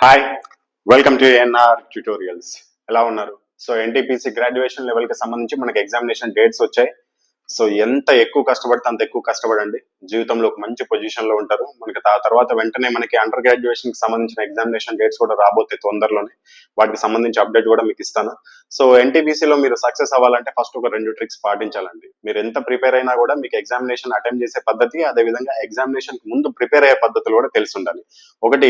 Hi, welcome to NR tutorials. ఎలా ఉన్నారు? So NTPC graduation level కి సంబంధించి మనకి ఎగ్జామినేషన్ డేట్స్ వచ్చాయి. సో ఎంత ఎక్కువ కష్టపడితే అంత ఎక్కువ కష్టపడండి. జీవితంలో ఒక మంచి పొజిషన్ లో ఉంటారు. మనకి ఆ తర్వాత వెంటనే మనకి అండర్ గ్రాడ్యుయేషన్ కి సంబంధించిన ఎగ్జామినేషన్ డేట్స్ కూడా రాబోతాయి తొందరలోనే. వాటికి సంబంధించి అప్డేట్ కూడా మీకు ఇస్తాను. సో ఎన్టీపీసీలో మీరు సక్సెస్ అవ్వాలంటే ఫస్ట్ ఒక 2 ట్రిక్స్ పాటించాలండి. మీరు ఎంత ప్రిపేర్ అయినా కూడా మీకు ఎగ్జామినేషన్ అటెంప్ట్ చేసే పద్ధతి, అదే విధంగా ఎగ్జామినేషన్ ముందు ప్రిపేర్ అయ్యే పద్ధతులు కూడా తెలిసి ఉండాలి. ఒకటి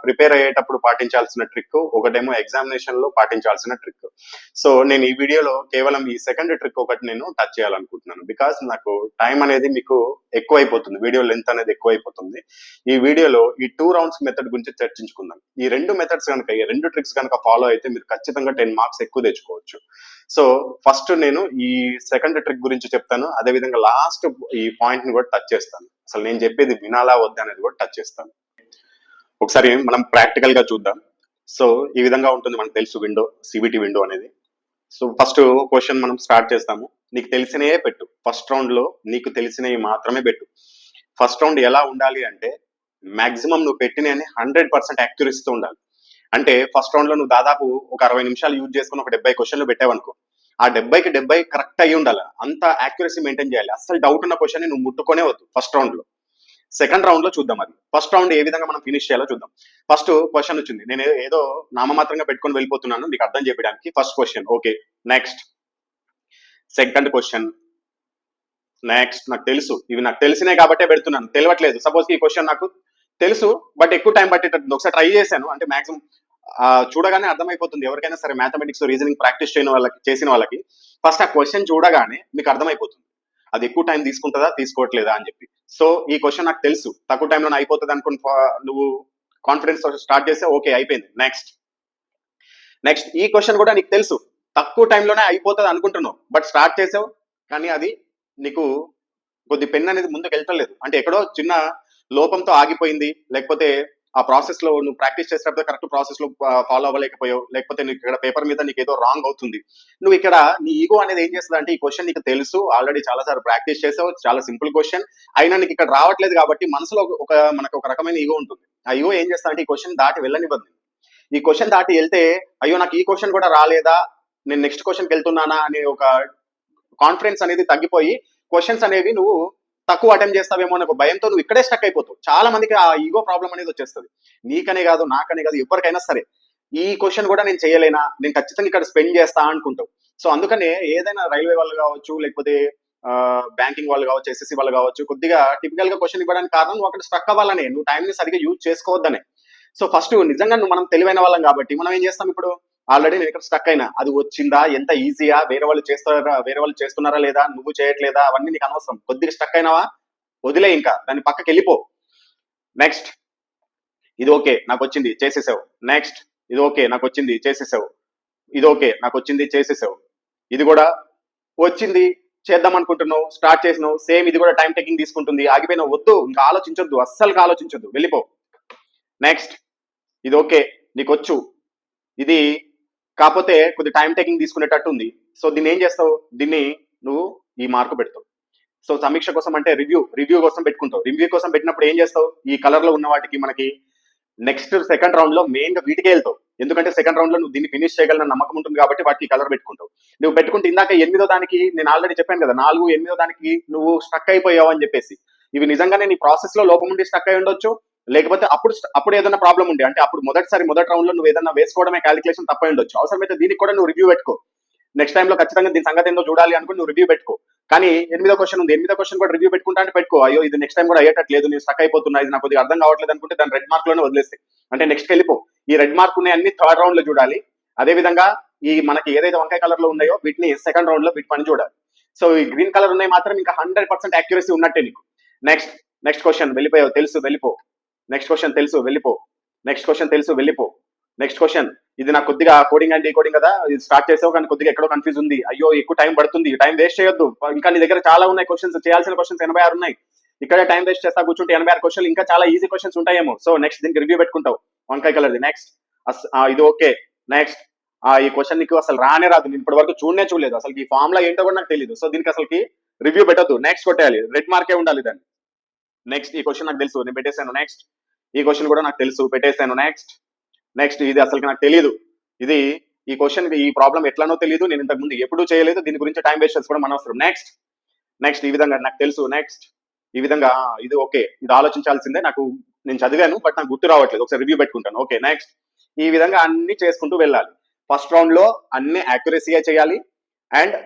ప్రిపేర్ అయ్యేటప్పుడు పాటించాల్సిన ట్రిక్, ఒకటేమో ఎగ్జామినేషన్ లో పాటించాల్సిన ట్రిక్. సో నేను ఈ వీడియోలో కేవలం ఈ సెకండ్ ట్రిక్ ఒకటి నేను టచ్ చేయాలనుకుంటున్నాను. బికాస్ నాకు టైం అనేది మీకు ఎక్కువైపోతుంది, వీడియో లెంత్ అనేది ఎక్కువైపోతుంది. ఈ వీడియోలో ఈ 2 రౌండ్స్ మెథడ్ గురించి చర్చించుకుందాం. ఈ 2 మెథడ్స్ కనుక, ఈ 2 ట్రిక్స్ కనుక ఫాలో అయితే మీరు ఖచ్చితంగా 10 మార్క్స్ ఎక్కువ తెచ్చుకోవచ్చు. సో ఫస్ట్ నేను ఈ సెకండ్ ట్రిక్ గురించి చెప్తాను, అదే విధంగా లాస్ట్ ఈ పాయింట్ ని కూడా టచ్ చేస్తాను. అసలు నేను చెప్పేది వినాలా వద్దా అనేది కూడా టచ్ చేస్తాను. ఒకసారి మనం ప్రాక్టికల్ గా చూద్దాం. సో ఈ విధంగా ఉంటుంది, మనకు తెలుసు విండో, సిబిటి విండో అనేది. సో ఫస్ట్ క్వశ్చన్ మనం స్టార్ట్ చేస్తాము. నీకు తెలిసినవే పెట్టు. ఫస్ట్ రౌండ్ లో నీకు తెలిసినవి మాత్రమే పెట్టు. ఫస్ట్ రౌండ్ ఎలా ఉండాలి అంటే మాక్సిమం నువ్వు పెట్టిన 100% యాక్యురసీతో ఉండాలి. అంటే ఫస్ట్ రౌండ్ లో నువ్వు దాదాపు ఒక 60 నిమిషాలు యూజ్ చేసుకుని ఒక 70 క్వశ్చన్లు పెట్టావనుకో, ఆ 70కి 70 కరెక్ట్ అయ్యి ఉండాలి. అంత యాక్యురసీ మెయింటైన్ చేయాలి. అసలు డౌట్ ఉన్న క్వశ్చన్ నువ్వు ముట్టుకొనే వద్దు ఫస్ట్ రౌండ్ లో. సెకండ్ రౌండ్ లో చూద్దాం. అది ఫస్ట్ రౌండ్ ఏ విధంగా మనం ఫినిష్ చేయాలో చూద్దాం. ఫస్ట్ క్వశ్చన్ వచ్చింది, నేను ఏదో నామమాత్రంగా పెట్టుకొని వెళ్ళిపోతున్నాను మీకు అర్థం చేయడానికి. First question okay, next. Second question next. నాకు తెలుసు, ఇవి నాకు తెలిసినే కాబట్టే పెడుతున్నాను, తెలియట్లేదు. సపోజ్ ఈ క్వశ్చన్ నాకు తెలుసు బట్ ఎక్కువ టైం పట్టేటట్టు ఒకసారి ట్రై చేశాను అంటే మాక్సిమం చూడగానే అర్థమైపోతుంది. ఎవరికైనా సరే మ్యాథమెటిక్స్ రీజనింగ్ ప్రాక్టీస్ చేసిన వాళ్ళకి ఫస్ట్ ఆ క్వశ్చన్ చూడగానే మీకు అర్థమైపోతుంది అది ఎక్కువ టైం తీసుకుంటుందా తీసుకోవట్లేదా అని చెప్పి. సో ఈ క్వశ్చన్ నాకు తెలుసు, తక్కువ టైంలో అయిపోతుంది అనుకుని నువ్వు కాన్ఫిడెన్స్ స్టార్ట్ చేస్తే ఓకే అయిపోయింది. నెక్స్ట్. ఈ క్వశ్చన్ కూడా నీకు తెలుసు, తక్కువ టైంలోనే అయిపోతుంది అనుకుంటున్నావు బట్ స్టార్ట్ చేసావు కానీ అది నీకు కొద్ది పెన్ అనేది ముందుకు వెళ్ళలేదు, అంటే ఎక్కడో చిన్న లోపంతో ఆగిపోయింది, లేకపోతే ఆ ప్రాసెస్ లో నువ్వు ప్రాక్టీస్ చేసేటప్పుడు కరెక్ట్ ప్రాసెస్ లో ఫాలో అవ్వలేకపోయావు, లేకపోతే నీకు ఇక్కడ పేపర్ మీద నీకు ఏదో రాంగ్ అవుతుంది. నువ్వు ఇక్కడ నీ ఈగో అనేది ఏం చేస్తుంది అంటే ఈ క్వశ్చన్ నీకు తెలుసు, ఆల్రెడీ చాలా సార్లు ప్రాక్టీస్ చేసావు, చాలా సింపుల్ క్వశ్చన్ అయినా నీకు ఇక్కడ రావట్లేదు కాబట్టి మనసులో మనకు ఒక రకమైన ఈగో ఉంటుంది. ఆ ఈగో ఏం చేస్తా అంటే ఈ క్వశ్చన్ దాటి వెళ్ళనివ్వద్దు. ఈ క్వశ్చన్ దాటి వెళ్తే అయ్యో నాకు ఈ క్వశ్చన్ కూడా రాలేదా, నేను నెక్స్ట్ క్వశ్చన్కి వెళ్తున్నానా అనే ఒక కాన్ఫిడెన్స్ అనేది తగ్గిపోయి క్వశ్చన్స్ అనేవి నువ్వు తక్కువ అటెంప్ట్ చేస్తావేమో అనే ఒక భయంతో నువ్వు ఇక్కడే స్టక్ అయిపోతావు. చాలా మందికి ఆ ఈగో ప్రాబ్లం అనేది వచ్చేస్తుంది. నీకనే కాదు, నాకనే కాదు, ఎవరికైనా సరే ఈ క్వశ్చన్ కూడా నేను చేయలేనా, నేను ఖచ్చితంగా ఇక్కడ స్పెండ్ చేస్తా అనుకుంటావు. సో అందుకనే ఏదైనా రైల్వే వాళ్ళు కావచ్చు, లేకపోతే బ్యాంకింగ్ వాళ్ళు కావచ్చు, ఎస్ఎస్సి వాళ్ళు కావచ్చు, కొద్దిగా టిపికల్ గా క్వశ్చన్ ఇవ్వడానికి కారణం నువ్వు అక్కడ స్టక్ అవ్వాలనే, నువ్వు టైంని సరిగ్గా యూజ్ చేసుకోవద్దనే. సో ఫస్ట్ నిజంగా మనం తెలివైన వాళ్ళం కాబట్టి మనం ఏం చేస్తాం, ఇప్పుడు ఆల్రెడీ నేను ఇక్కడ స్టక్ అయినా, అది వచ్చిందా, ఎంత ఈజీయా, వేరే వాళ్ళు చేస్తున్నారా లేదా, నువ్వు చేయట్లేదా, అవన్నీ నీకు అనవసరం. కొద్దిగా స్టక్ అయినావా వదిలే, ఇంకా దాని పక్కకి వెళ్ళిపో. నెక్స్ట్. ఇది ఓకే నాకు వచ్చింది చేసేసావు. నెక్స్ట్. ఇది ఓకే నాకు వచ్చింది చేసేసావు. ఇది ఓకే నాకు వచ్చింది చేసేసావు. ఇది కూడా వచ్చింది చేద్దాం అనుకుంటున్నావు, స్టార్ట్ చేసినావు, సేమ్ ఇది కూడా టైం టేకింగ్ తీసుకుంటుంది, ఆగిపోయినావు. వద్దు, ఇంకా ఆలోచించొద్దు, అస్సలు ఆలోచించొద్దు, వెళ్ళిపో. నెక్స్ట్. ఇది ఓకే నీకు వచ్చు, ఇది కాకపోతే కొద్ది టైం టేకింగ్ తీసుకునేటట్టు ఉంది. సో దీన్ని ఏం చేస్తావు, దీన్ని నువ్వు ఈ మార్కు పెడతావు. సో సమీక్ష కోసం అంటే రివ్యూ కోసం పెట్టుకుంటావు. రివ్యూ కోసం పెట్టినప్పుడు ఏం చేస్తావు, ఈ కలర్ లో ఉన్న వాటికి మనకి నెక్స్ట్ సెకండ్ రౌండ్ లో మెయిన్ గా వీటికే వెళ్తావు. ఎందుకంటే సెకండ్ రౌండ్ లో నువ్వు దీన్ని ఫినిష్ చేయగలన నమ్మకం ఉంటుంది కాబట్టి వాటికి కలర్ పెట్టుకుంటావు. నువ్వు పెట్టుకుంటే ఇందాక 8వ దానికి నేను ఆల్రెడీ చెప్పాను కదా, 4, 8వ దానికి నువ్వు స్టక్ అయిపోయావు అని చెప్పేసి. ఇవి నిజంగానే నీ ప్రాసెస్ లో లోపం ఉండి స్టక్ అయి ఉండొచ్చు, లేకపోతే అప్పుడు ఏదైనా ప్రాబ్లం ఉండి, అంటే అప్పుడు మొదటి రౌండ్ లో నువ్వు ఏదైనా వేసుకోవడమే క్యాలిక్యులేషన్ తప్పై ఉండొచ్చు. అవసరమైతే దీనికి కూడా నువ్వు రివ్యూ పెట్టుకో. నెక్స్ట్ టైంలో ఖచ్చితంగా దీని సంగతి ఏందో చూడాలి అనుకుని నువ్వు రివ్యూ పెట్టుకో. కానీ 8వ క్వశ్చన్ ఉంది, 8వ క్వశ్చన్ కూడా రివ్యూ పెట్టుకుంటా అంటే పెట్టుకో. అయ్యో ఇది నెక్స్ట్ టైం కూడా అయ్యేటట్లేదు, నేను స్టక్ అయిపోతున్నా, ఇది నాకు కొద్దిగా అర్థం కావట్లేదు అనుకుంటే దాని రెడ్ మార్క్ లోనే వదిలేస్తే, అంటే నెక్స్ట్ వెళ్ళిపో. ఈ రెడ్ మార్క్ ఉన్నాయి అన్ని థర్డ్ రౌండ్ లో చూడాలి. అదే విధంగా ఈ మనకి ఏదైతే వంకాయ కలర్ లో ఉన్నాయో వీటిని సెకండ్ రౌండ్ లో వీటి పని చూడాలి. సో ఈ గ్రీన్ కలర్ ఉన్నాయి మాత్రం ఇంకా 100% యాక్యురసీ ఉన్నట్టే నీకు. నెక్స్ట్ క్వశ్చన్ వెళ్ళిపోయావు, తెలుసు, వెళ్ళిపో. నెక్స్ట్ క్వశ్చన్ తెలుసు, వెళ్ళిపో. నెక్స్ట్ క్వశ్చన్ తెలుసు, వెళ్ళిపో. నెక్స్ట్ క్వశ్చన్, ఇది నాకు కొద్దిగా కోడింగ్ అండ్ డీకోడింగ్ కదా, ఇది స్టార్ట్ చేసావు కానీ కొద్దిగా ఎక్కడో కన్ఫ్యూజ్ ఉంది, అయ్యో ఎక్కువ టైం పడుతుంది, టైం వేస్ట్ చేయొద్దు, ఇంకా నీ దగ్గర చాలా ఉన్నాయి క్వశ్చన్స్, చేయాల్సిన క్వశ్చన్స్ 86 ఉన్నాయి, ఇక్కడే టైం వేస్ట్ చేస్తా కూర్చుంటే 86 క్వశ్చన్లు ఇంకా చాలా ఈజీ క్వశ్చన్స్ ఉంటాయేమో. సో నెక్స్ట్ దీనికి రివ్యూ పెట్టుకుంటావు, వంకాయ కలర్ది. నెక్స్ట్. ఇది ఓకే. నెక్స్ట్. ఈ క్వశ్చన్ నీకు అసలు రానే రాదు, నేను ఇప్పటి వరకు చూడలేదు, అసలు ఈ ఫార్ములా ఏంటో కూడా నాకు తెలియదు. సో దీనికి అసలుకి రివ్యూ పెట్టద్దు, నెక్స్ట్ కొట్టేయాలి, రెడ్ మార్కే ఉండాలి దాన్ని. నెక్స్ట్. ఈ క్వశ్చన్ నాకు తెలుసు, నేను పెట్టేశాను. నెక్స్ట్. ఈ క్వశ్చన్ కూడా నాకు తెలుసు, పెట్టేశాను. నెక్స్ట్. నెక్స్ట్ ఇది అసలు నాకు తెలియదు, ఇది ఈ క్వశ్చన్ ఈ ప్రాబ్లం ఎట్లానో తెలియదు, నేను ఇంతకు ముందు ఎప్పుడూ చేయలేదు, దీని గురించి టైం వేస్ట్ చేసుకోవడం మన అవసరం. నెక్స్ట్ నెక్స్ట్ ఈ విధంగా నాకు తెలుసు, నెక్స్ట్ ఈ విధంగా ఇది ఓకే, ఇది ఆలోచించాల్సిందే, నాకు నేను చదివాను బట్ నాకు గుర్తు రావట్లేదు, ఒకసారి రివ్యూ పెట్టుకుంటాను, ఓకే నెక్స్ట్. ఈ విధంగా అన్ని చేసుకుంటూ వెళ్ళాలి. ఫస్ట్ రౌండ్ లో అన్ని యాక్యురసీగా చేయాలి. అండ్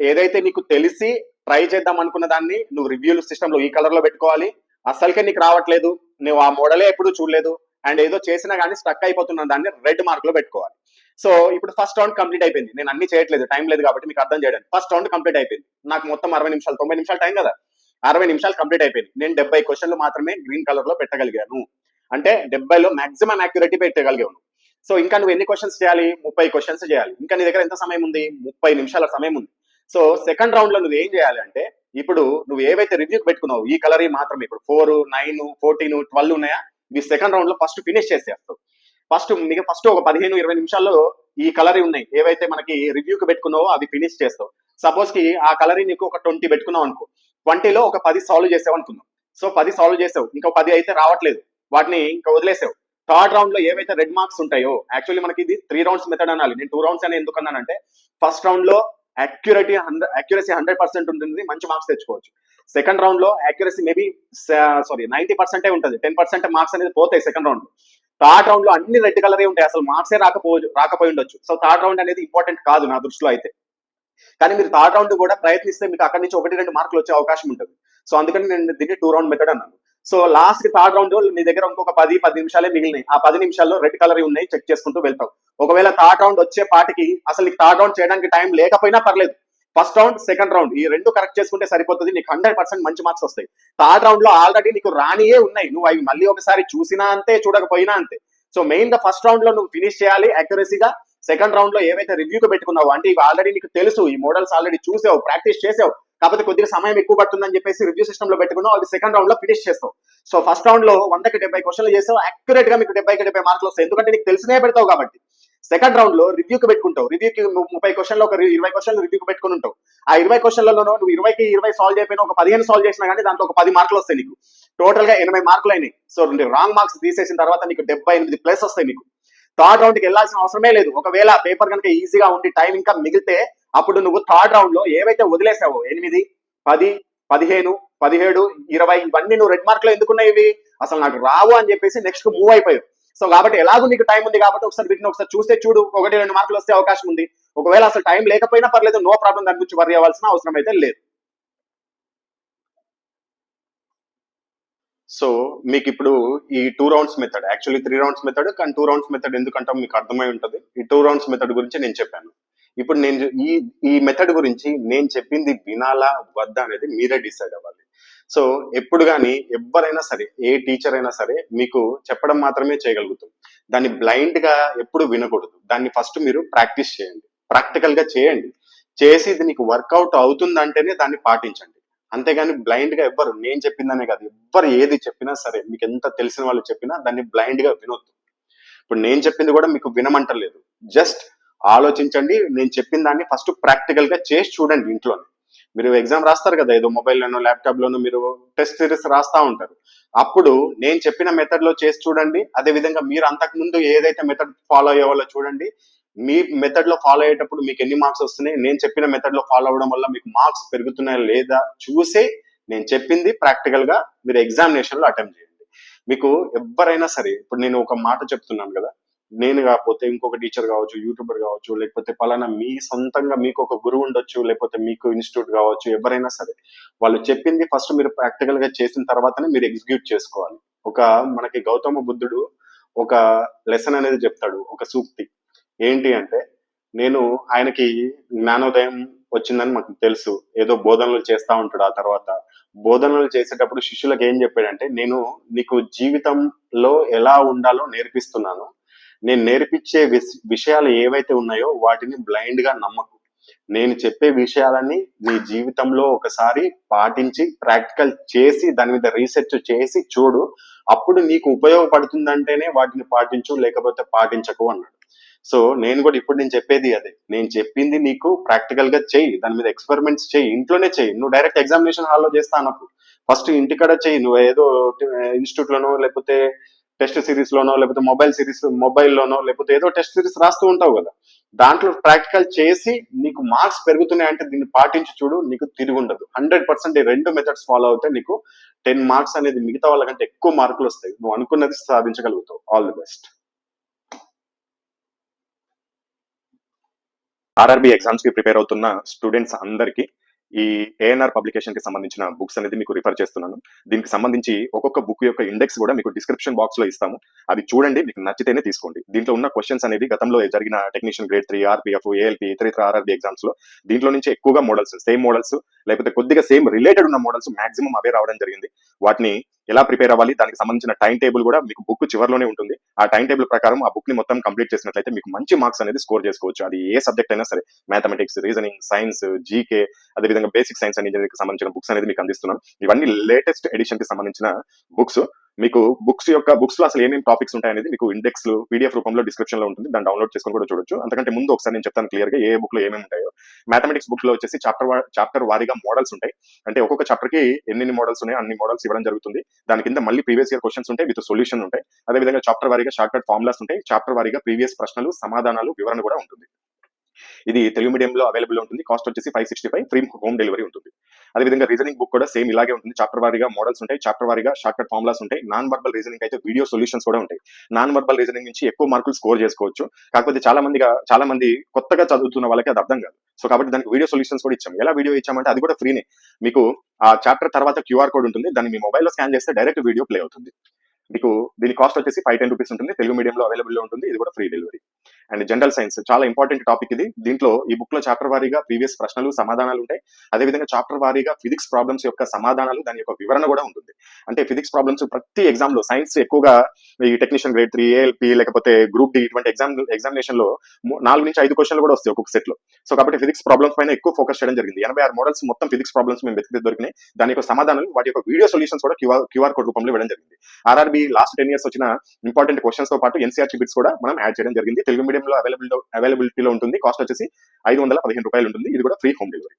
ఏదైతే నీకు తెలిసి ట్రై చేద్దాం అనుకున్న దాన్ని నువ్వు రివ్యూలు సిస్టంలో ఈ కలర్ లో పెట్టుకోవాలి. అసలుకే నీకు రావట్లేదు, నువ్వు ఆ మోడలే ఎప్పుడు చూడలేదు, అండ్ ఏదో చేసినా కానీ స్టక్ అయిపోతున్న దాన్ని రెడ్ మార్క్ లో పెట్టుకోవాలి. సో ఇప్పుడు ఫస్ట్ రౌండ్ కంప్లీట్ అయిపోయింది, నేను అన్ని చేయట్లేదు, టైం లేదు కాబట్టి మీకు అర్థం చేయడానికి. ఫస్ట్ రౌండ్ కంప్లీట్ అయిపోయింది, నాకు మొత్తం 60 నిమిషాలు 90 నిమిషాలు టైం కదా, 60 నిమిషాలు కంప్లీట్ అయిపోయింది. నేను 70 క్వశ్చన్లు మాత్రమే గ్రీన్ కలర్ లో పెట్టగలిగాను, అంటే 70లో మాక్సిమం యాక్యురేటీ పెట్టగలిగాను. సో ఇంకా నువ్వు ఎన్ని క్వశ్చన్స్ చేయాలి? 30 క్వశ్చన్స్ చేయాలి. ఇంకా నీ దగ్గర ఎంత సమయం ఉంది? 30 నిమిషాల సమయం ఉంది. సో సెకండ్ రౌండ్ లో నువ్వు ఏం చేయాలి అంటే, ఇప్పుడు నువ్వు ఏవైతే రివ్యూకి పెట్టుకున్నావు ఈ కలర్ మాత్రమే, ఇప్పుడు 4, 9, 14, 12 ఉన్నాయా, ఇవి సెకండ్ రౌండ్ లో ఫస్ట్ ఫినిష్ చేసేస్తావు. ఫస్ట్ ఒక 15-20 నిమిషాల్లో ఈ కలర్ ఉన్నాయి ఏవైతే మనకి రివ్యూకి పెట్టుకున్నావో అవి ఫినిష్ చేస్తావు. సపోజ్ కి ఆ కలర్ నీకు ఒక 20 పెట్టుకున్నావు అనుకో, 20లో ఒక 10 సాల్వ్ చేసావు అనుకుందాం. సో 10 సాల్వ్ చేసావు, ఇంకా 10 అయితే రావట్లేదు, వాటిని ఇంకా వదిలేసావు. థర్డ్ రౌండ్ లో ఏవైతే రెడ్ మార్క్స్ ఉంటాయో, యాక్చువల్లీ మనకి ఇది 3 రౌండ్స్ మెథడ్ అనాలి, నేను 2 రౌండ్స్ అని ఎందుకు అన్నానంటే, ఫస్ట్ రౌండ్ లో యాక్యురసీ 100% ఉంటుంది, మంచి మార్క్స్ తెచ్చుకోవచ్చు. సెకండ్ రౌండ్ లో యాక్యురసీ మేబీ 90% ఉంటుంది, 10% మార్క్స్ అనేది పోతాయి సెకండ్ రౌండ్ లో. థర్డ్ రౌండ్ లో అన్ని రెడ్ కలరే ఉంటాయి, అసలు మార్క్సే రాకపోయి ఉండొచ్చు. సో థర్డ్ రౌండ్ అనేది ఇంపార్టెంట్ కాదు నా దృష్టిలో అయితే. కానీ మీరు థర్డ్ రౌండ్ కూడా ప్రయత్నిస్తే మీకు అక్కడి నుంచి 1-2 మార్కులు వచ్చే అవకాశం ఉంటుంది. సో అందుకని నేను దీన్ని 2 రౌండ్ మెథడ్ అన్నాను. సో లాస్ట్ కి థర్డ్ రౌండ్ నీ దగ్గర ఇంకొక 10 నిమిషాలే మిగిలినాయి, ఆ 10 నిమిషాల్లో రెడ్ కలర్ ఉన్నాయి చెక్ చేసుకుంటూ వెళ్తావు. ఒకవేళ థర్డ్ రౌండ్ వచ్చే పాటికి అసలు నీకు థర్డ్ రౌండ్ చేయడానికి టైం లేకపోయినా పర్లేదు, ఫస్ట్ రౌండ్ సెకండ్ రౌండ్ ఈ రెండు కరెక్ట్ చేసుకుంటే సరిపోతుంది, నీకు 100% మంచి మార్క్స్ వస్తాయి. థర్డ్ రౌండ్ లో ఆల్రెడీ నీకు రానియే ఉన్నాయి, నువ్వు అవి మళ్ళీ ఒకసారి చూసినా అంతే, చూడకపోయినా అంతే. సో మెయిన్ గా ఫస్ట్ రౌండ్ లో నువ్వు ఫినిష్ చేయాలి యాక్యురసీగా. సెకండ్ రౌండ్ లో ఏవైతే రివ్యూకి పెట్టుకున్నావు, అంటే ఇవి ఆల్రెడీ నీకు తెలుసు, ఈ మోడల్స్ ఆల్రెడీ చూసావు, ప్రాక్టీస్ చేసావు, కాకపోతే కొద్దిగా సమయం ఎక్కువ పడుతుందని చెప్పేసి రివ్యూ సిస్టమ్ లో పెట్టుకున్నావు, అవి సెకండ్ రౌండ్ లో ఫినిష్ చేస్తావు. సో ఫస్ట్ రౌండ్ లో 100కి 70 క్వశ్చన్లు చేసావు, యాక్యురేట్ గా మీకు 70కి 70 మార్కులు వస్తాయి, ఎందుకంటే నీకు తెలిసినే పెడతావు కాబట్టి. సెకండ్ రౌండ్ లో రివ్యూకి పెట్టుకుంటావు, రివ్యూకి 30 క్వశ్చన్లు ఒక 20 క్వశ్చన్లు రివ్యూకి పెట్టుకుని ఉంటావు. ఆ 20 క్వశ్చన్లలో నువ్వు 20కి 20 సాల్వ్ చేయకపోయినా ఒక 15 సాల్వ్ చేసినా కానీ దాంట్లో ఒక 10 మార్కులు వస్తాయి నీకు, టోటల్ గా 80 మార్కులు అయినాయి. సో రాంగ్ మార్క్స్ తీసేసిన తర్వాత నీకు 78+ వస్తాయి నీకు. థర్డ్ రౌండ్ కి వెళ్ళాల్సిన అవసరమే లేదు. ఒకవేళ పేపర్ కనుక ఈజీగా ఉండి టైం ఇంకా మిగిలితే అప్పుడు నువ్వు థర్డ్ రౌండ్ లో ఏవైతే వదిలేసావో 8, 10, 15, 17, 20 ఇవన్నీ నువ్వు రెడ్ మార్క్ లో ఎందుకున్నాయి, ఇవి అసలు నాకు రావు అని చెప్పేసి నెక్స్ట్ మూవ్ అయిపోయావు. సో కాబట్టి ఎలాగో నీకు టైం ఉంది కాబట్టి ఒకసారి వీటిని ఒకసారి చూస్తే చూడు, 1-2 మార్కులు వస్తే అవకాశం ఉంది. ఒకవేళ అసలు టైం లేకపోయినా పర్లేదు, నో ప్రాబ్లం, దాని గురించి వరి అవ్వాల్సిన అవసరం అయితే లేదు. సో మీకు ఇప్పుడు ఈ 2 rounds method, actually 3 rounds method, కానీ 2 రౌండ్స్ మెథడ్ ఎందుకంటాం మీకు అర్థమై ఉంటుంది. ఈ 2 రౌండ్స్ మెథడ్ గురించి నేను చెప్పాను. ఇప్పుడు నేను ఈ మెథడ్ గురించి నేను చెప్పింది వినాలా వద్దా అనేది మీరే డిసైడ్ అవ్వాలి. సో ఎప్పుడు కానీ ఎవరైనా సరే, ఏ టీచర్ అయినా సరే మీకు చెప్పడం మాత్రమే చేయగలుగుతాం, దాన్ని బ్లైండ్ గా ఎప్పుడు వినకూడదు. దాన్ని ఫస్ట్ మీరు ప్రాక్టీస్ చేయండి, ప్రాక్టికల్ గా చేయండి, చేసి ఇది నీకు వర్కౌట్ అవుతుందంటేనే దాన్ని పాటించండి. అంతేగాని బ్లైండ్ గా ఎవ్వరు, నేను చెప్పిందనే కాదు, ఎవ్వరు ఏది చెప్పినా సరే, మీకు ఎంత తెలిసిన వాళ్ళు చెప్పినా దాన్ని బ్లైండ్ గా వినొద్దు. ఇప్పుడు నేను చెప్పింది కూడా మీకు వినమంటలేదు, జస్ట్ ఆలోచించండి. నేను చెప్పిన దాన్ని ఫస్ట్ ప్రాక్టికల్ గా చేసి చూడండి ఇంట్లోనే. మీరు ఎగ్జామ్ రాస్తారు కదా, ఏదో మొబైల్లోనో ల్యాప్టాప్ లోనో మీరు టెస్ట్ సిరీస్ రాస్తా ఉంటారు, అప్పుడు నేను చెప్పిన మెథడ్ లో చేసి చూడండి. అదే విధంగా మీరు అంతకు ముందు ఏదైతే మెథడ్ ఫాలో అయ్యే వాళ్ళో చూడండి, మీ మెథడ్ లో ఫాలో అయ్యేటప్పుడు మీకు ఎన్ని మార్క్స్ వస్తున్నాయి, నేను చెప్పిన మెథడ్ లో ఫాలో అవ్వడం వల్ల మీకు మార్క్స్ పెరుగుతున్నాయా లేదా చూసి నేను చెప్పింది ప్రాక్టికల్ గా మీరు ఎగ్జామినేషన్ లో అటెంప్ట్ చేయండి. మీకు ఎవరైనా సరే, ఇప్పుడు నేను ఒక మాట చెప్తున్నాను కదా, నేను కాకపోతే ఇంకొక టీచర్ కావచ్చు, యూట్యూబర్ కావచ్చు, లేకపోతే పలానా మీ సొంతంగా మీకు ఒక గురువు ఉండొచ్చు, లేకపోతే మీకు ఇన్స్టిట్యూట్ కావచ్చు, ఎవరైనా సరే వాళ్ళు చెప్పింది ఫస్ట్ మీరు ప్రాక్టికల్ గా చేసిన తర్వాతనే మీరు ఎగ్జిక్యూట్ చేసుకోవాలి. మనకి గౌతమ బుద్ధుడు ఒక లెసన్ అనేది చెప్తాడు, ఒక సూక్తి. ఏంటి అంటే, ఆయనకి జ్ఞానోదయం వచ్చిందని మాకు తెలుసు, ఏదో బోధనలు చేస్తా ఉంటాడు. ఆ తర్వాత బోధనలు చేసేటప్పుడు శిష్యులకు ఏం చెప్పాడంటే, నేను నీకు జీవితంలో ఎలా ఉండాలో నేర్పిస్తున్నాను, నేను నేర్పించే విషయాలు ఏవైతే ఉన్నాయో వాటిని బ్లైండ్ గా నమ్మకు, నేను చెప్పే విషయాలని నీ జీవితంలో ఒకసారి పాటించి ప్రాక్టికల్ చేసి దాని మీద రీసెర్చ్ చేసి చూడు, అప్పుడు నీకు ఉపయోగపడుతుందంటేనే వాటిని పాటించు, లేకపోతే పాటించకు అన్నాడు. సో నేను కూడా ఇప్పుడు నేను చెప్పేది అదే, నేను చెప్పింది నీకు ప్రాక్టికల్ గా చెయ్యి, దాని మీద ఎక్స్పెరిమెంట్స్ చెయ్యి, ఇంట్లోనే చెయ్యి. నువ్వు డైరెక్ట్ ఎగ్జామినేషన్ హాల్లో చేస్తా అన్నప్పుడు ఫస్ట్ ఇంటికాడ చెయ్యి, నువ్వు ఏదో ఇన్స్టిట్యూట్ లోనో లేకపోతే టెస్ట్ సిరీస్ లోనో లేకపోతే మొబైల్లోనో లేకపోతే ఏదో టెస్ట్ సిరీస్ రాస్తూ ఉంటావు కదా, దాంట్లో ప్రాక్టికల్ చేసి నీకు మార్క్స్ పెరుగుతున్నాయంటే దీన్ని పాటించి చూడు, నీకు తిరిగి ఉండదు. 100% ఈ రెండు మెథడ్స్ ఫాలో అవుతే నీకు 10 మార్క్స్ అనేది మిగతా వాళ్ళకంటే ఎక్కువ మార్కులు వస్తాయి, నువ్వు అనుకున్నది సాధించగలుగుతావు. All the best. RRB exams కి ప్రిపేర్ అవుతున్న స్టూడెంట్స్ అందరికీ ఈ ఏఎన్ఆర్ పబ్లికేషన్ కి సంబంధించిన బుక్స్ అనేది మీకు రిఫర్ చేస్తున్నాను. దీనికి సంబంధించి ఒక్కొక్క బుక్ యొక్క ఇండెక్స్ కూడా మీకు డిస్క్రిప్షన్ బాక్స్ లో ఇస్తాము, అది చూడండి, మీకు నచ్చితేనే తీసుకోండి. దీంట్లో ఉన్న క్వశ్చన్స్ అనేది గతంలో జరిగిన టెక్నీషియన్ గ్రేడ్ 3, ఆర్పిఎఫ్, ఏఎల్పి, ఇతర ఆర్ఆర్బి ఎగ్జామ్స్ లో దీంట్లో నుంచి ఎక్కువగా మోడల్స్, సేమ్ మోడల్స్ లేకపోతే కొద్దిగా సేమ్ రిలేటెడ్ ఉన్న మోడల్స్ మాక్సిమం అవే రావడం జరిగింది. వాటిని ఎలా ప్రిపేర్ అవ్వాలి, దానికి సంబంధించిన టైం టేబుల్ కూడా మీకు బుక్ చివరిలోనే ఉంటుంది. ఆ టైం టేబుల్ ప్రకారం ఆ బుక్ ని మొత్తం కంప్లీట్ చేసినట్లయితే మీకు మంచి మార్క్స్ అనేది స్కోర్ చేసుకోవచ్చు. అది ఏ సబ్జెక్ట్ అయినా సరే, మ్యాథమెటిక్స్, రీజనింగ్, సైన్స్, జీకే, అదేవిధంగా బేసిక్ సైన్స్ అండ్ ఇంజనీరింగ్ సంబంధించిన బుక్స్ అనేది మీకు అందిస్తున్నాం. ఇవన్నీ లేటెస్ట్ ఎడిషన్ కి సంబంధించిన బుక్స్. మీకు బుక్స్ లో అసలు ఏమేమి టాపిక్స్ ఉంటాయనేది మీకు ఇండెక్స్ పీడిఎఫ్ రూపంలో డిస్క్రిప్షన్ లో ఉంటుంది, దాన్ని డౌన్లోడ్ చేసుకొని కూడా చూడొచ్చు. అంతకంటే ముందు ఒకసారి నేను చెప్తాను క్లియర్ గా ఏ బుక్ లో ఏమేమి ఉంటాయో. మ్యాథమెటిక్స్ బుక్ లో వచ్చేసి చాప్టర్ వారీగా మోడల్స్ ఉంటాయి. అంటే ఒక్కొక్క చాప్టర్ కి ఎన్ని మోడల్స్ ఉన్నాయో అన్ని మోడల్స్ ఇవ్వడం జరుగుతుంది. దాని కింద మళ్ళీ ప్రీవియస్ ఇయర్ క్వశ్చన్స్ ఉంటాయి, విత్ సొల్యూషన్ ఉంటాయి. అదేవిధంగా చాప్టర్ వారీగా షార్ట్ కట్ ఫార్ములాస్ ఉంటాయి, చాప్టర్ వారీగా ప్రీవియస్ ప్రశ్నలు, సమాధానాలు, వివరణ కూడా ఉంటుంది. ఇది తెలుగు మీడియంలో అవైలబుల్ ఉంటుంది. కాస్ట్ వచ్చేసి 565, ఫ్రీ హోమ్ డెలివరీ ఉంటుంది. అదేవిధంగా రీజనింగ్ బుక్ కూడా సేమ్ ఇలాగే ఉంటుంది. చాప్టర్ వారీగా మోడల్స్ ఉంటాయి, చాప్టర్ వారీగా షార్ట్ కట్ ఫార్ములాస్ ఉంటాయి. నాన్ వర్బల్ రీజనింగ్ అయితే వీడియో సొల్యూషన్స్ కూడా ఉంటాయి. నాన్ వర్బల్ రీజనింగ్ నుంచి ఎక్కువ మార్కులు స్కోర్ చేసుకోవచ్చు. కాకపోతే చాలా మంది కొత్తగా చదువుతున్న వాళ్ళకి అది అర్థం కాదు. సో కాబట్టి దానికి వీడియో సొల్యూషన్స్ కూడా ఇచ్చాం. ఎలా వీడియో ఇచ్చామంటే అది కూడా ఫ్రీనే. మీకు ఆ చాప్టర్ తర్వాత క్యూఆర్ కోడ్ ఉంటుంది, దాన్ని మీ మొబైల్లో స్కాన్ చేస్తే డైరెక్ట్ వీడియో ప్లే అవుతుంది. మీకు దీని కాస్ట్ వచ్చేసి 510 రూపీస్ ఉంటుంది. తెలుగు మీడియంలో అవైలబుల్ ఉంటుంది, ఇది కూడా free delivery. And general science చాలా ఇంపార్టెంట్ టాపిక్ ఇది. దీంట్లో ఈ బుక్ లో చాప్టర్ వారీగా ప్రీవియస్ ప్రశ్నలు, సమాధానాలు ఉంటాయి. అదేవిధంగా చాప్టర్ వారీగా ఫిజిక్స్ ప్రాబ్లమ్స్ యొక్క సమాధానాలు, దాని యొక్క వివరణ కూడా ఉంటుంది. అంటే ఫిజిక్స్ ప్రాబ్లమ్స్ ప్రతి ఎగ్జామ్ లో, సైన్స్ ఎక్కువగా ఈ టెక్నీషియన్ గ్రేడ్ 3, ఏఎల్పి లేకపోతే గ్రూప్ డి ఇటువంటి ఎగ్జామినేషన్ లో 4 నుంచి 5 క్వశ్చన్లు కూడా వస్తాయి ఒక్కొక్క సెట్ లో. సో కాబట్టి ఫిజిక్స్ ప్రాబ్లమ్స్ పైన ఎక్కువ ఫోకస్ చేయడం జరిగింది. 86 మోడల్స్ మొత్తం ఫిజిక్స్ ప్రాబ్లమ్స్ మేము వెతికి దొరికినాయి. దాని యొక్క సమాధానాలు, వాటి యొక్క వీడియో సొల్యూషన్స్ కూడా క్యూఆర్ కోడ్ రూపంలో ఇవ్వడం జరిగింది. ఆర్ఆర్బి లాస్ట్ 10 years వచ్చిన ఇంపార్టెంట్ క్వశ్చన్స్ తో పాటు ఎన్సీఆర్టీ బిట్స్ కూడా మనం యాడ్ చేయడం జరిగింది. తెలుగు మీడియంలో అవైలబిలిటీలో ఉంటుంది. కాస్ట్ వచ్చేసి 515 రూపాయలు ఉంటుంది. ఇది కూడా free home delivery.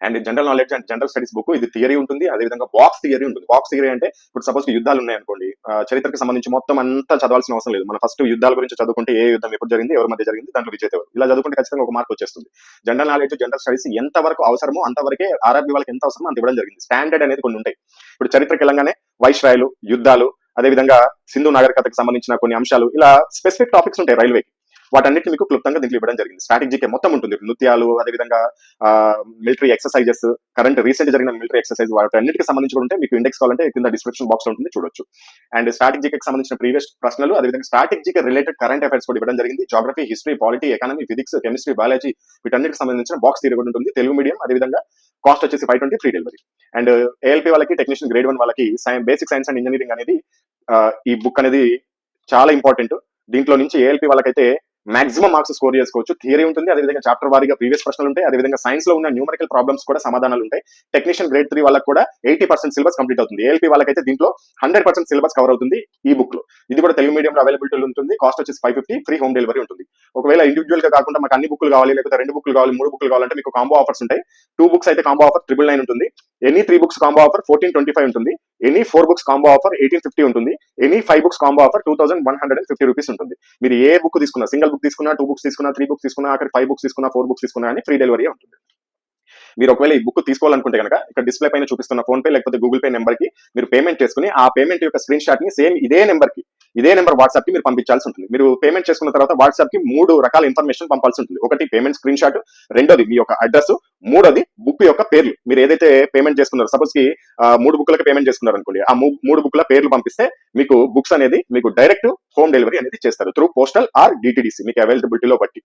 And general knowledge and general studies book, ఇది థియరీ ఉంటుంది. అదేవిధంగా బాక్స్ థియరీ ఉంటుంది. బాక్స్ థియరీ అంటే ఇప్పుడు సపోజ్ యుద్ధాలు ఉన్నాయనుకోండి, చరిత్రకు సంబంధించి మొత్తం అంతా చదవాల్సిన అవసరం లేదు. మనం ఫస్ట్ యుద్ధాల గురించి చదువుకుంటే ఏ యుద్ధం ఎప్పుడు జరిగింది, ఎవరి మధ్య జరిగింది, దాంట్లో విజేత ఎవరు, ఇలా చదువుకుంటే ఖచ్చితంగా ఒక మార్క్ వచ్చేస్తుంది. జనరల్ నాలెడ్జ్, జనరల్ స్టడీస్ ఎంత వరకు అవసరమో అంతవరకే ఆర్ఆర్బీ వాళ్ళకి ఎంత అవసరమో అంత ఇవ్వడం జరిగింది. స్టాండర్డ్ అనేది కొన్ని ఉంటాయి. ఇప్పుడు చరిత్రకి వెళ్ళగానే వైస్రాయలు, యుద్ధాలు, అదేవిధంగా సింధు నాగరికతకు సంబంధించిన కొన్ని అంశాలు, ఇలా స్పెసిఫిక్ టాపిక్స్ ఉంటాయి రైల్వేకి. వాటన్నిటి మీకు క్లుప్తంగా దీంట్లో ఇవ్వడం జరిగింది. స్ట్రాటజీకే మొత్తం ఉంటుంది. నృత్యాలు, అదేవిధంగా మిలిటరీ ఎక్సర్సైజెస్, కరెంట్ రీసెంట్ జరిగిన మిలిటరీ ఎక్సర్సైజ్, వాటన్నిటికి సంబంధించి కూడా ఉంటే మీకు ఇండెక్స్ కావాలంటే కింద డిస్క్రిప్షన్ బాక్స్ ఉంటుంది, చూడొచ్చు. అండ్ స్ట్రాటజీకి సంబంధించిన ప్రీవియస్ ప్రశ్నలు, అదేవిధంగా స్ట్రాటజీకి రిలేటెడ్ కరెంట్ అఫైర్స్ కూడా ఇవ్వడం జరిగింది. Geography, history, polity, economy, physics, chemistry, biology, వీటన్నిటికి సంబంధించిన బాక్స్ థియరీ కూడా ఉంటుంది. తెలుగు మీడియం, అదేవిధంగా కాస్ట్ వచ్చేసి 520, ఫ్రీ డెలివరీ. అండ్ ఏఎల్పి వాళ్ళకి, టెక్నీషియన్ గ్రేడ్ 1 వాళ్ళకి బేసిక్ సైన్స్ అండ్ ఇంజనీరింగ్ అనేది ఈ బుక్ అనేది చాలా ఇంపార్టెంట్. దీంట్లో నుంచి ఏఎల్పి వాళ్ళకైతే మాక్సిమం మార్క్స్ స్కోర్ చేసుకోవచ్చు. థియరీ ఉంటుంది, అదేవిధంగా చాప్టర్ వారీగా ప్రీవియస్ ప్రశ్నలు ఉంటాయి, అదేవిధంగా సైన్స్ లో ఉన్న న్యూమరికల్ ప్రాబ్లమ్స్ కూడా సమాధానాలు ఉంటాయి. టెక్నీషియన్ గ్రేడ్ 3 వాళ్ళకి కూడా 80% సిలబస్ కంప్లీట్ అవుతుంది. ఏఎల్పి వాళ్ళకైతే దీంట్లో 100% సిలబస్ కవర్ అవుతుంది ఈ బుక్ లో. ఇది కూడా తెలుగు మీడియంలో అవైలబిలిటీ ఉంటుంది. కాస్ట్ వచ్చేసి 550, ఫ్రీ హోమ్ డెలివరీ ఉంటుంది. ఒకవేళ ఇండివిజువల్ గా కాకుండా మాకు అన్ని బుక్లు కావాలి, లేకపోతే 2 బుక్లు కావాలి, 3 బుక్లు కావాలంటే మీకు కాంబో ఆఫర్స్ ఉంటాయి. 2 books అయితే కాంబో ఆఫర్ 999 ఉంటుంది. ఎనీ 3 books కాంబో ఆఫర్ 1425 ఉంటుంది. ఎనీ 4 books కాంబో ఆఫర్ 1850 ఉంటుంది. Any 5 books combo offer 2150 rupees ఉంటుంది. మీరు ఏ బుక్ తీసుకున్నా, సింగిల్ బుక్ తీసుకున్నా, 2 books తీసుకున్నా, 3 books తీసుకున్నా, అక్కడ 5 books తీసుకున్నా, 4 books తీసుకున్నా అని ఫ్రీ డెలివరీ ఉంటుంది. మీరు ఒకవేళ ఈ బుక్ తీసుకోవాలనుకుంటే కనుక ఇక్కడ డిస్ప్లే పైన చూపిస్తున్న ఫోన్ పే లేకపోతే గూగుల్ పే నెంబర్ కి మీరు పేమెంట్ చేసుకుని, ఆ పేమెంట్ యొక్క స్క్రీన్ షాట్ ని సేమ్ ఇదే నెంబర్ వాట్సాప్ కి మీరు పంపించాల్సి ఉంటుంది. మీరు పేమెంట్ చేసుకున్న తర్వాత వాట్సాప్ కి 3 రకాల ఇన్ఫర్మేషన్ పంపాల్సి ఉంటుంది. ఒకటి పేమెంట్ స్క్రీన్ షాట్, రెండోది మీ యొక్క అడ్రస్, మూడోది బుక్ యొక్క పేర్లు. మీరు ఏదైతే పేమెంట్ చేసుకున్నారో, సపోజ్ కి 3 బుక్లకి పేమెంట్ చేసుకున్నారు అనుకోండి, ఆ 3 బుక్ల పేర్లు పంపిస్తే మీకు బుక్స్ అనేది మీకు డైరెక్ట్ హోమ్ డెలివరీ అనేది చేస్తారు త్రూ పోస్టల్ ఆర్ డిటిడిసి, మీకు అవైలబిలిటీలో బట్టి.